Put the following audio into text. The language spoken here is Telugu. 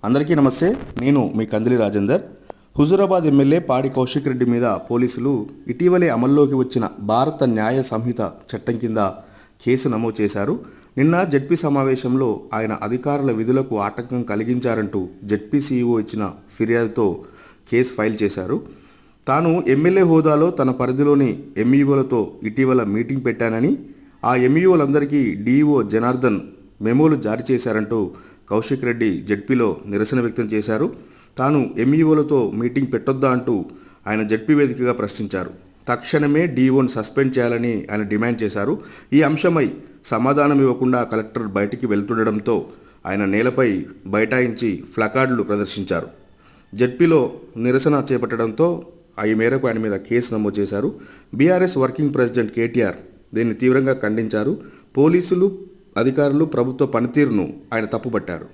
అందరికీ నమస్తే. నేను మీ కందిలి రాజేందర్. హుజూరాబాద్ ఎమ్మెల్యే పాడి కౌశిక్ రెడ్డి మీద పోలీసులు ఇటీవలే అమల్లోకి వచ్చిన భారత న్యాయ సంహిత చట్టం కింద కేసు నమోదు చేశారు. నిన్న జెడ్పీ సమావేశంలో ఆయన అధికారుల విధులకు ఆటంకం కలిగించారంటూ జెడ్పీ సీఈఓ ఇచ్చిన ఫిర్యాదుతో కేసు ఫైల్ చేశారు. తాను ఎమ్మెల్యే హోదాలో తన పరిధిలోని ఎంఈఓలతో ఇటీవల మీటింగ్ పెట్టానని, ఆ ఎంఈఓలందరికీ డీఈఓ జనార్దన్ మెమోలు జారీ చేశారంటూ కౌశిక్ రెడ్డి జెడ్పీలో నిరసన వ్యక్తం చేశారు. తాను ఎంఈఓలతో మీటింగ్ పెట్టొద్దా అంటూ ఆయన జెడ్పీ వేదికగా ప్రశ్నించారు. తక్షణమే డీఓను సస్పెండ్ చేయాలని ఆయన డిమాండ్ చేశారు. ఈ అంశమై సమాధానం ఇవ్వకుండా కలెక్టర్ బయటికి వెళ్తుండడంతో ఆయన నేలపై బైఠాయించి ప్లకార్డులు ప్రదర్శించారు. జెడ్పీలో నిరసన చేపట్టడంతో ఈ మేరకు ఆయన మీద కేసు నమోదు చేశారు. బీఆర్ఎస్ వర్కింగ్ ప్రెసిడెంట్ కేటీఆర్ దీన్ని తీవ్రంగా ఖండించారు. పోలీసులు, అధికారులు, ప్రభుత్వ పనితీరును ఆయన తప్పుపట్టారు.